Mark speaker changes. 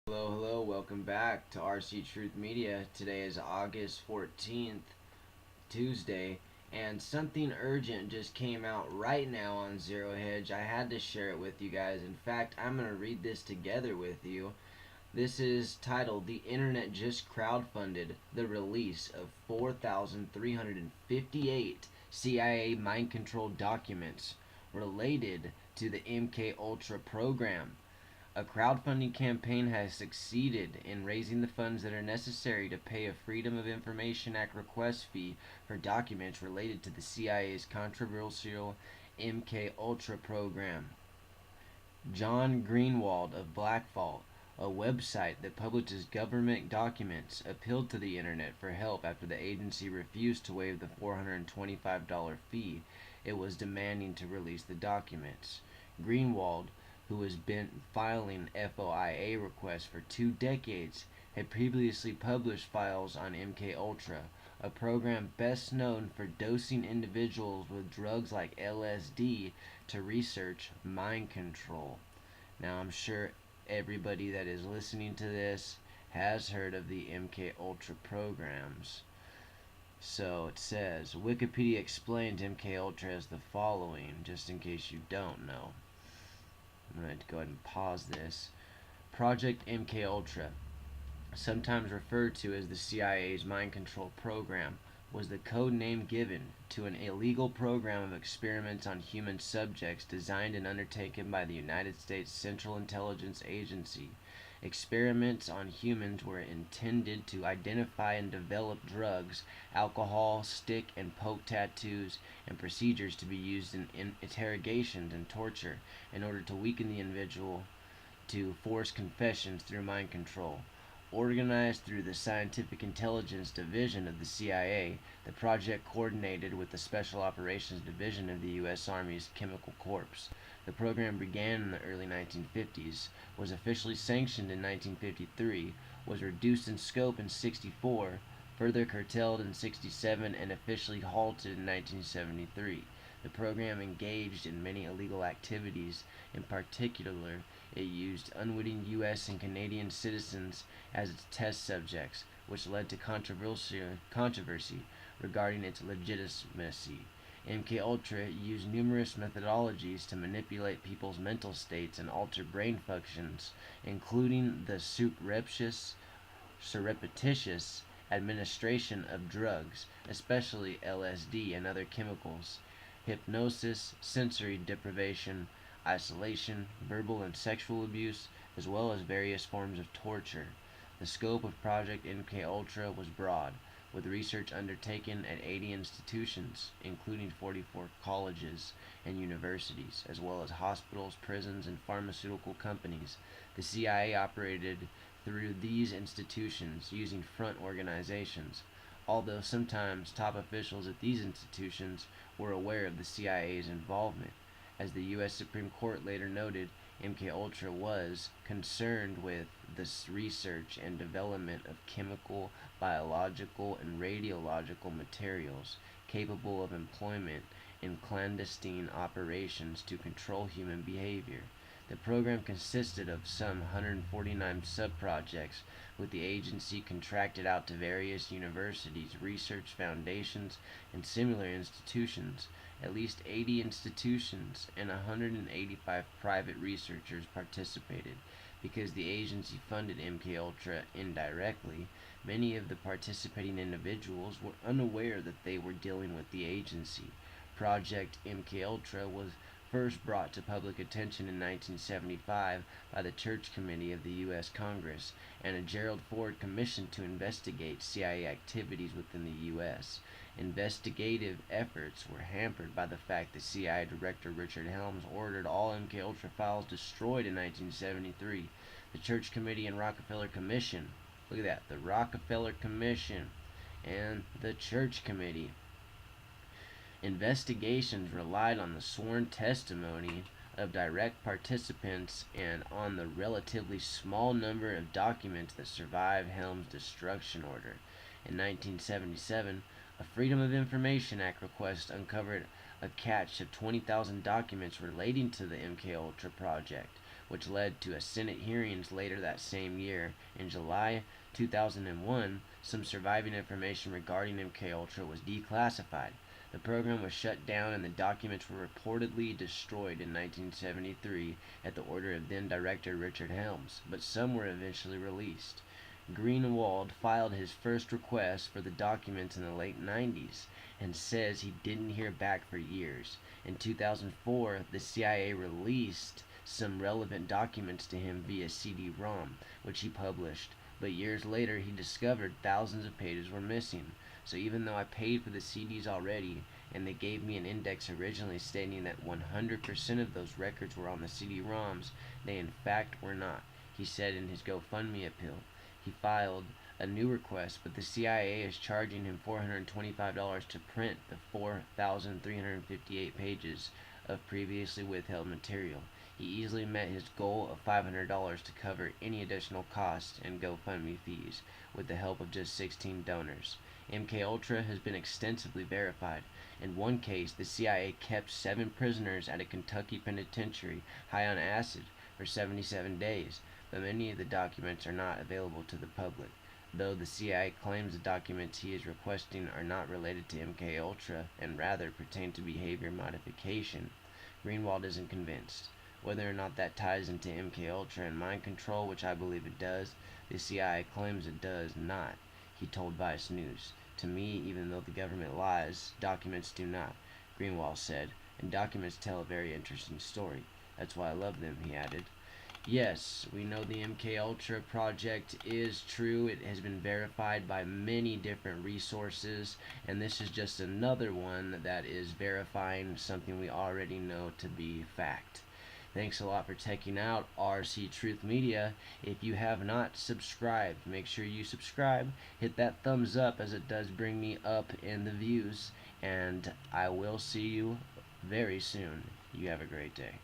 Speaker 1: Hello, hello, welcome back to RC Truth Media. Today is August 14th, Tuesday, and something urgent just came out right now on Zero Hedge. I had to share it with you guys. In fact, I'm going to read this together with you. This is titled "The Internet Just Crowdfunded the Release of 4,358 CIA Mind Control Documents Related to the MK Ultra Program. A crowdfunding campaign has succeeded in raising the funds that are necessary to pay a Freedom of Information Act request fee for documents related to the CIA's controversial MK Ultra program. John Greenwald of Blackvault, a website that publishes government documents, appealed to the Internet for help after the agency refused to waive the $425 fee it was demanding to release the documents. Greenwald, who has been filing FOIA requests for 2 decades, had previously published files on MKUltra, a program best known for dosing individuals with drugs like LSD to research mind control. Now, I'm sure everybody that is listening to this has heard of the MKUltra programs. So it says Wikipedia explains MKUltra as the following, just in case you don't know. I'm going to go ahead and pause this. Project MKUltra, sometimes referred to as the CIA's mind control program, was the code name given to an illegal program of experiments on human subjects designed and undertaken by the United States Central Intelligence Agency. Experiments on humans were intended to identify and develop drugs, alcohol, stick and poke tattoos, and procedures to be used in interrogations and torture in order to weaken the individual to force confessions through mind control. Organized through the Scientific Intelligence Division of the CIA, the project coordinated with the Special Operations Division of the U.S. Army's Chemical Corps. The program began in the early 1950s, was officially sanctioned in 1953, was reduced in scope in 64, further curtailed in 67, and officially halted in 1973. The program engaged in many illegal activities. In particular, it used unwitting U.S. and Canadian citizens as its test subjects, which led to controversy regarding its legitimacy. MKUltra used numerous methodologies to manipulate people's mental states and alter brain functions, including the surreptitious administration of drugs, especially LSD and other chemicals, hypnosis, sensory deprivation, isolation, verbal and sexual abuse, as well as various forms of torture. The scope of Project MKUltra was broad, with research undertaken at 80 institutions, including 44 colleges and universities, as well as hospitals, prisons, and pharmaceutical companies. The CIA operated through these institutions using front organizations, although sometimes top officials at these institutions were aware of the CIA's involvement. As the U.S. Supreme Court later noted, MKUltra was concerned with the research and development of chemical, biological, and radiological materials capable of employment in clandestine operations to control human behavior. The program consisted of some 149 sub-projects, with the agency contracted out to various universities, research foundations, and similar institutions. At least 80 institutions and 185 private researchers participated. Because the agency funded MKUltra indirectly, many of the participating individuals were unaware that they were dealing with the agency. Project MKUltra was first brought to public attention in 1975 by the Church Committee of the U.S. Congress and a Gerald Ford commission to investigate CIA activities within the U.S. Investigative efforts were hampered by the fact that CIA Director Richard Helms ordered all MKUltra files destroyed in 1973. The Church Committee and Rockefeller Commission, look at that, the Rockefeller Commission and the Church Committee. Investigations relied on the sworn testimony of direct participants and on the relatively small number of documents that survived Helms' destruction order. In 1977, a Freedom of Information Act request uncovered a cache of 20,000 documents relating to the MKUltra project, which led to a Senate hearings later that same year. In July 2001, some surviving information regarding MKUltra was declassified. The program was shut down and the documents were reportedly destroyed in 1973 at the order of then director Richard Helms, but some were eventually released. Greenwald filed his first request for the documents in the late 90s and says he didn't hear back for years. In 2004, the CIA released some relevant documents to him via CD-ROM, which he published, but years later he discovered thousands of pages were missing. So even though I paid for the CDs already, and they gave me an index originally stating that 100% of those records were on the CD-ROMs, they in fact were not, he said in his GoFundMe appeal. He filed a new request, but the CIA is charging him $425 to print the 4,358 pages of previously withheld material. He easily met his goal of $500 to cover any additional costs and GoFundMe fees with the help of just 16 donors. MKUltra has been extensively verified. In one case, the CIA kept 7 prisoners at a Kentucky penitentiary high on acid for 77 days, but many of the documents are not available to the public, though the CIA claims the documents he is requesting are not related to MKUltra and rather pertain to behavior modification. Greenwald isn't convinced. Whether or not that ties into MKUltra and mind control, which I believe it does, the CIA claims it does not, he told Vice News. To me, even though the government lies, documents do not, Greenwald said, and documents tell a very interesting story. That's why I love them, he added. Yes, we know the MKUltra project is true. It has been verified by many different resources, and this is just another one that is verifying something we already know to be fact. Thanks a lot for checking out RC Truth Media. If you have not subscribed, make sure you subscribe. Hit that thumbs up as it does bring me up in the views, and I will see you very soon. You have a great day.